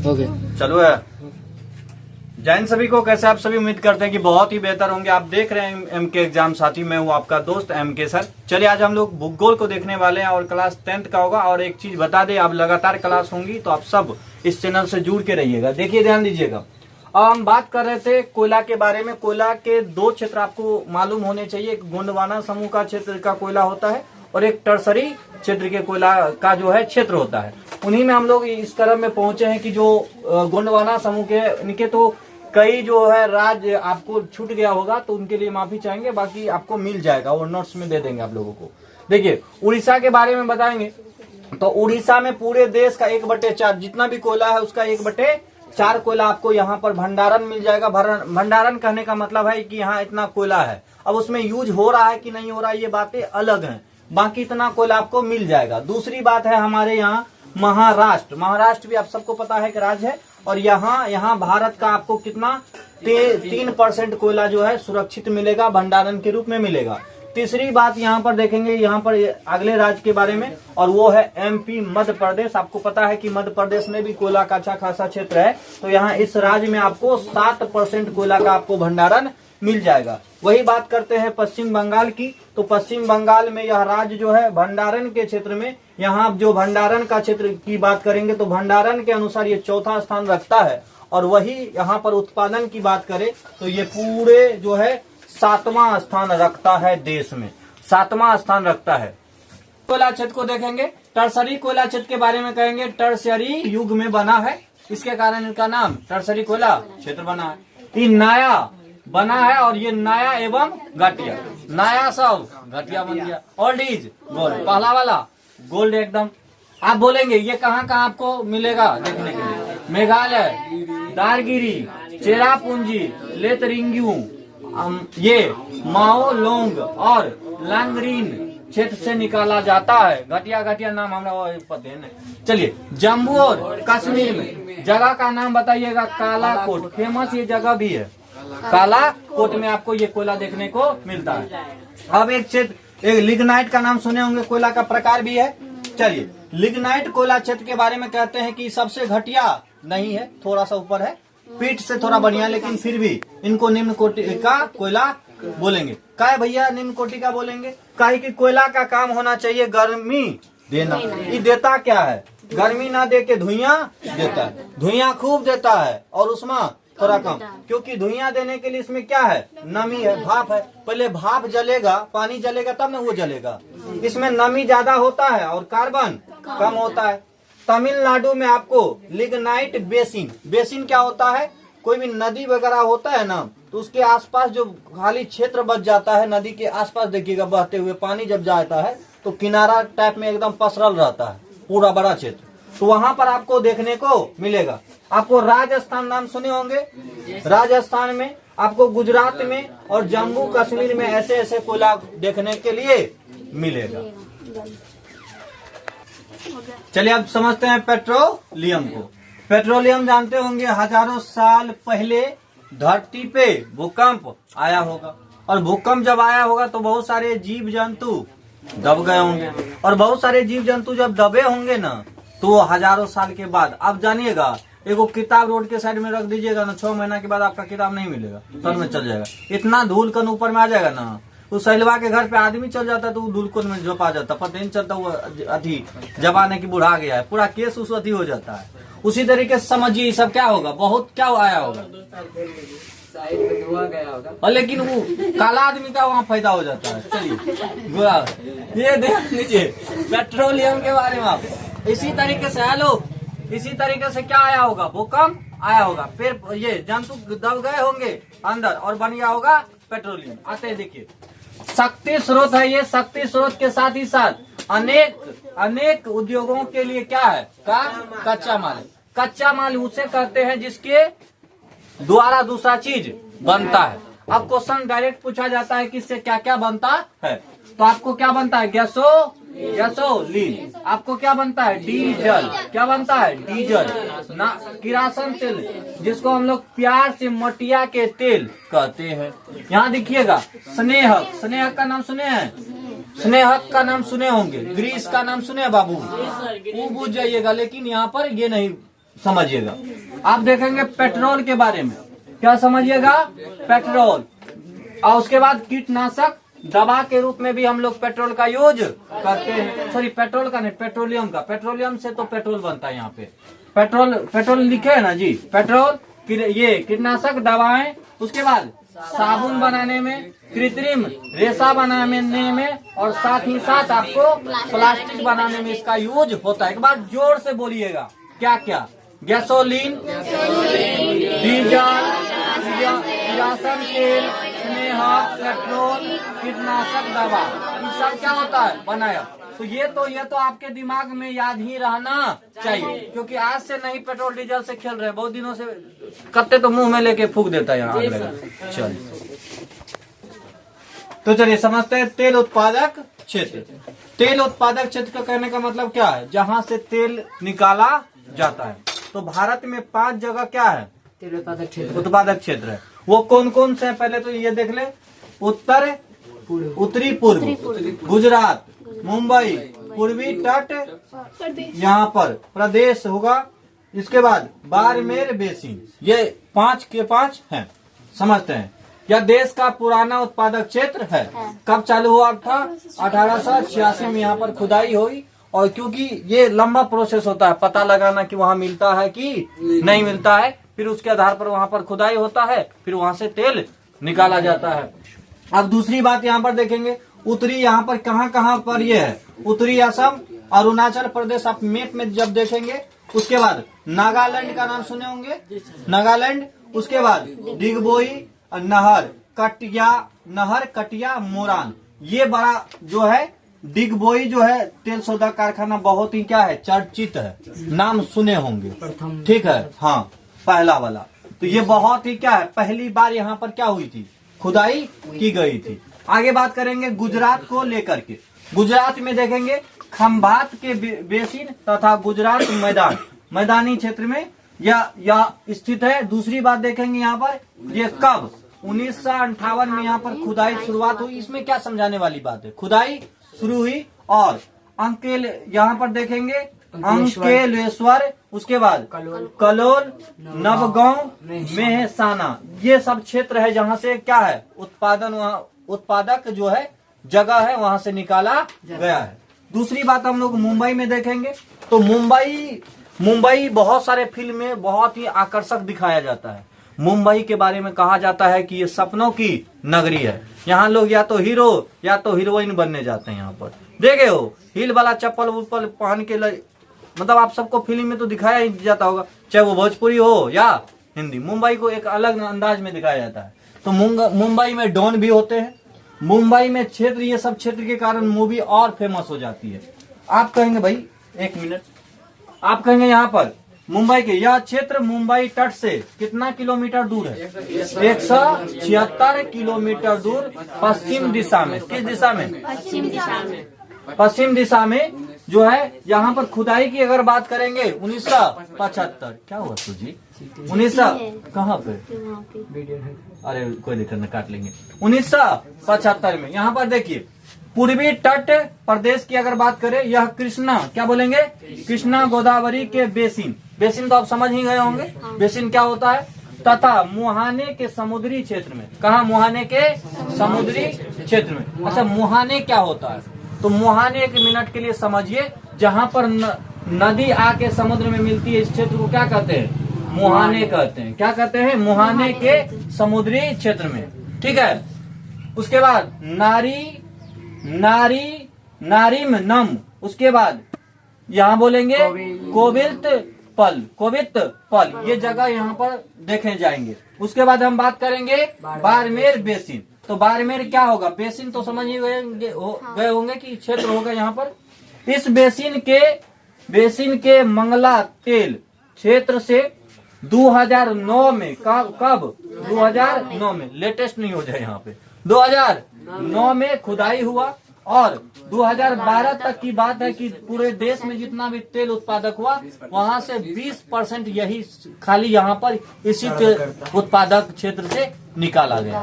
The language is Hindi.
ओके चलो है। जैन सभी को, कैसे आप सभी? उम्मीद करते हैं कि बहुत ही बेहतर होंगे। आप देख रहे हैं एमके एग्जाम साथी, मैं हूं आपका दोस्त एमके सर। चलिए आज हम लोग भूगोल को देखने वाले हैं और क्लास 10th का होगा। और एक चीज बता दें, अब लगातार क्लास होंगी तो आप सब इस चैनल से जुड़ के रहिएगा। देखिए ध्यान दीजिएगा, अब हम बात कर रहे थे कोयला के बारे में। कोयला के दो क्षेत्र आपको मालूम होने चाहिए। एक गोंडवाना समूह का क्षेत्र का कोयला होता है और एक टर्सरी क्षेत्र के कोयला का जो है क्षेत्र होता है। उन्हीं में हम लोग इस क्रम में पहुंचे हैं कि जो गोंडवाना समूह के, इनके तो कई जो है राज्य आपको छूट गया होगा तो उनके लिए माफी चाहेंगे, बाकी आपको मिल जाएगा, वो नोट्स में दे देंगे आप लोगों को। देखिए उड़ीसा के बारे में बताएंगे तो उड़ीसा में पूरे देश का 1/4 जितना भी कोयला है उसका 1/4 कोयला आपको यहाँ पर भंडारण मिल जाएगा। भंडारण कहने का मतलब है कि यहाँ इतना कोयला है। अब उसमें यूज हो रहा है कि नहीं हो रहा है ये बातें अलग हैं, बाकी इतना कोयला आपको मिल जाएगा। दूसरी बात है हमारे यहाँ महाराष्ट्र भी आप सबको पता है कि राज्य है, और यहाँ भारत का आपको कितना 3% कोयला जो है सुरक्षित मिलेगा, भंडारण के रूप में मिलेगा। तीसरी बात यहाँ पर देखेंगे, यहाँ पर अगले राज्य के बारे में, और वो है एमपी मध्य प्रदेश। आपको पता है कि मध्य प्रदेश में भी कोयला का अच्छा खासा क्षेत्र है, तो यहाँ इस राज्य में आपको 7% कोयला का आपको भंडारण मिल जाएगा। वही बात करते हैं पश्चिम बंगाल की, तो पश्चिम बंगाल में यह राज्य जो है भंडारण के क्षेत्र में, यहाँ जो भंडारण का क्षेत्र की बात करेंगे तो भंडारण के अनुसार ये 4था स्थान रखता है। और वही यहाँ पर उत्पादन की बात करें तो ये पूरे जो है 7वां स्थान रखता है, देश में 7वां स्थान रखता है। कोयला क्षेत्र को देखेंगे, टर्सरी कोयला क्षेत्र के बारे में कहेंगे। टर्सरी युग में बना है, इसके कारण इनका नाम टर्सरी कोयला क्षेत्र बना है। ये नया बना है और ये नया एवं घटिया, नया सब घटिया बन गया। ओल्ड इज गोल्ड, पहला वाला गोल्ड एकदम। आप बोलेंगे ये कहाँ कहाँ आपको मिलेगा देखने के लिए? मेघालय, दार्गिरी, चेरापूंजी, लेतरिंग्यू, ये माओ लोंग और लांगरीन क्षेत्र से निकाला जाता है। घटिया नाम हमरा पता है नहीं। चलिए जम्मू और कश्मीर में जगह का नाम बताइएगा। कालाकोट, फेमस ये जगह भी है। कालाकोट में आपको ये कोयला देखने को मिलता है। अब एक क्षेत्र, एक लिग्नाइट का नाम सुने होंगे, कोयला का प्रकार भी है। चलिए लिग्नाइट कोयला क्षेत्र के बारे में कहते हैं कि सबसे घटिया नहीं है, थोड़ा सा ऊपर है, पीठ से थोड़ा बढ़िया, लेकिन फिर भी इनको निम्न कोटि का कोयला बोलेंगे। काहे भैया निम्न कोटि का बोलेंगे? काहे कि कोयला का काम होना चाहिए गर्मी देना। ये देता क्या है? गर्मी ना दे के धुइयां देता है, धुइयां खूब देता है और उसमें थोड़ा कम, क्योंकि धुइयां देने के लिए इसमें क्या है? नमी है, भाप है। पहले भाप जलेगा, पानी जलेगा तब ना वो जलेगा। इसमें नमी ज्यादा होता है और कार्बन कम होता है। तमिलनाडु में आपको लिग्नाइट बेसिन क्या होता है? कोई भी नदी वगैरह होता है ना, तो उसके आसपास जो खाली क्षेत्र बच जाता है, नदी के आसपास देखिएगा बहते हुए पानी जब जाता है तो किनारा टाइप में एकदम पसरल रहता है पूरा बड़ा क्षेत्र, तो वहां पर आपको देखने को मिलेगा। आपको राजस्थान नाम सुने होंगे, राजस्थान में आपको, गुजरात में और जम्मू कश्मीर में ऐसे ऐसे कोयला देखने के लिए मिलेगा। चलिए अब समझते हैं पेट्रोलियम को। पेट्रोलियम जानते होंगे हजारों साल पहले धरती पे भूकंप आया होगा, और भूकंप जब आया होगा तो बहुत सारे जीव जंतु दब गए होंगे, और बहुत सारे जीव जंतु जब दबे होंगे ना तो हजारों साल के बाद, अब जानिएगा, एगो किताब रोड के साइड में रख दीजिएगा ना, 6 महीना के बाद आपका किताब नहीं मिलेगा, सर में चल जाएगा। इतना धूल कन ऊपर में आ जाएगा ना, उस सैलवा के घर पे आदमी चल जाता है तो वो धूल में झोंक आ जाता, पता नहीं चलता वो अथी जबाने की बुढ़ा गया है, पूरा केस उस अथी हो जाता है। उसी तरीके से समझिए ये सब क्या होगा, बहुत क्या आया होगा, और लेकिन वो काला आदमी का वहाँ फायदा हो जाता है। चलिए ये देख लीजिए पेट्रोलियम के बारे में आप इसी तरीके से, हेलो, इसी तरीके से क्या आया होगा? भूकंप आया होगा, फिर ये जंतु दब गए होंगे अंदर और बन गया होगा पेट्रोलियम। आते हैं, देखिए शक्ति स्रोत है ये। शक्ति स्रोत के साथ ही साथ अनेक उद्योगों के लिए क्या है? का कच्चा माल है। कच्चा माल उसे कहते हैं जिसके द्वारा दूसरा चीज बनता है। अब क्वेश्चन डायरेक्ट पूछा जाता है कि इससे क्या क्या बनता है, तो आपको क्या बनता है? गैसोलीन। आपको क्या बनता है? डीजल। क्या बनता है? डीजल। किरासन तेल, जिसको हम लोग प्यार से मटिया के तेल कहते हैं। यहाँ देखिएगा स्नेहक का नाम सुने हैं? स्नेहक का नाम सुने होंगे, ग्रीस का नाम सुने हैं बाबू, वो बुझ जाइएगा, लेकिन यहाँ पर ये नहीं समझिएगा। आप देखेंगे पेट्रोल के बारे में, क्या समझिएगा, पेट्रोल। और उसके बाद कीटनाशक दवा के रूप में भी हम लोग पेट्रोल का यूज करते हैं। सॉरी, पेट्रोल का नहीं, पेट्रोलियम का। पेट्रोलियम से तो पेट्रोल बनता है। यहाँ पे पेट्रोल लिखे है ना जी, पेट्रोल। ये कीटनाशक दवाएं, उसके बाद साबुन बनाने में, कृत्रिम रेशा बनाने में, और साथ ही साथ आपको प्लास्टिक बनाने में इसका यूज होता है। एक बार जोर से बोलिएगा, क्या क्या, गैसोलीन, डीजल, किरासन तेल, स्नेहा, पेट्रोल, कीटनाशक दवा, ये सब क्या होता है, बनाया। तो ये तो आपके दिमाग में याद ही रहना चाहिए, क्योंकि आज से नहीं पेट्रोल डीजल से खेल रहे हैं, बहुत दिनों से कत्ते तो मुंह में लेके फूक देता है यहाँ आग लगा। चलिए तो चलिए समझते हैं तेल उत्पादक क्षेत्र। तेल उत्पादक क्षेत्र का कहने का मतलब क्या है, जहाँ से तेल निकाला जाता है। तो भारत में 5 जगह क्या है, तेल उत्पादक क्षेत्र है। वो कौन कौन से है, पहले तो ये देख ले। उत्तरी पूर्व गुजरात, मुंबई, पूर्वी तट यहाँ पर प्रदेश होगा। इसके बाद बाड़मेर बेसिन, ये 5 के 5 हैं, समझते हैं। यह देश का पुराना उत्पादक क्षेत्र है। कब चालू हुआ था, 1886 में यहाँ पर खुदाई हुई। और क्योंकि ये लंबा प्रोसेस होता है पता लगाना कि वहाँ मिलता है कि नहीं मिलता है, फिर उसके आधार पर वहाँ पर खुदाई होता है, फिर वहाँ से तेल निकाला जाता है। अब दूसरी बात यहाँ पर देखेंगे, उत्तरी यहाँ पर कहाँ पर ये है, उत्तरी असम, अरुणाचल प्रदेश। आप मैप में जब देखेंगे, उसके बाद नागालैंड का नाम सुने होंगे, नागालैंड। उसके बाद डिगबोई नहर, कटिया, मोरान। ये बड़ा जो है डिगबोई जो है तेल सौदा कारखाना बहुत ही क्या है, चर्चित है, नाम सुने होंगे, ठीक है, हाँ, पहला वाला। तो ये बहुत ही क्या है, पहली बार यहाँ पर क्या हुई थी, खुदाई की गई थी। आगे बात करेंगे गुजरात को लेकर के। गुजरात में देखेंगे खंभात के बेसिन तथा गुजरात मैदानी क्षेत्र में या स्थित है। दूसरी बात देखेंगे यहाँ पर, ये कब 1958 में यहाँ पर खुदाई शुरुआत हुई। इसमें क्या समझाने वाली बात है, खुदाई शुरू हुई। और यहाँ पर देखेंगे अंकेलेश्वर, उसके बाद कलोल, नवगांव, मेहसाना, ये सब क्षेत्र है जहाँ से क्या है, उत्पादक जो है जगह है, वहाँ से निकाला गया है। दूसरी बात हम लोग मुंबई में देखेंगे। तो मुंबई बहुत सारे फिल्म में बहुत ही आकर्षक दिखाया जाता है। मुंबई के बारे में कहा जाता है कि ये सपनों की नगरी है। यहाँ लोग या तो हीरो या तो हीरोइन बनने जाते हैं। यहाँ पर देखे हो, हील वाला चप्पल पहन के मतलब आप सबको फिल्म में तो दिखाया ही जाता होगा, चाहे वो भोजपुरी हो या हिंदी। मुंबई को एक अलग अंदाज में दिखाया जाता है। तो मुंबई में डॉन भी होते हैं। मुंबई में क्षेत्र, ये सब क्षेत्र के कारण मूवी और फेमस हो जाती है। आप कहेंगे भाई, एक मिनट, आप कहेंगे यहाँ पर मुंबई के यह क्षेत्र मुंबई तट से कितना किलोमीटर दूर है, 176 किलोमीटर दूर पश्चिम दिशा में। किस दिशा में, पश्चिम दिशा में जो है। यहाँ पर खुदाई की अगर बात करेंगे 1975, क्या हुआ सुजी, 1900 कहाँ पे, अरे कोई दिक्कत नहीं, काट लेंगे। 1975 में यहाँ पर देखिए, पूर्वी तट प्रदेश की अगर बात करें, यह कृष्णा, क्या बोलेंगे, कृष्णा गोदावरी के बेसिन तो आप समझ ही गए होंगे। बेसिन क्या होता है, तथा मुहाने के समुद्री क्षेत्र में। कहा, मुहाने के समुद्री क्षेत्र में। अच्छा, मुहाने क्या होता है, तो मुहाने 1 मिनट के लिए समझिए, जहाँ पर नदी आके समुद्र में मिलती है, इस क्षेत्र को क्या कहते हैं, मुहाने कहते हैं। क्या कहते हैं, मुहाने के समुद्री क्षेत्र में, ठीक है। उसके बाद नारिम नम, उसके बाद यहाँ बोलेंगे कोवित पल, ये जगह यहाँ पर देखे जाएंगे। उसके बाद हम बात करेंगे बाड़मेर बेसिन। तो बाड़मेर क्या होगा, बेसिन तो समझ ही गए होंगे कि क्षेत्र होगा यहाँ पर। इस बेसिन के मंगला तेल क्षेत्र से 2009 में, कब 2009 में, लेटेस्ट नहीं हो जाए यहाँ पे, 2009 में खुदाई हुआ। और 2012 तक की बात है कि पूरे देश में जितना भी तेल उत्पादक हुआ, वहां से 20% यही खाली यहाँ पर इसी उत्पादक क्षेत्र से निकाला गया।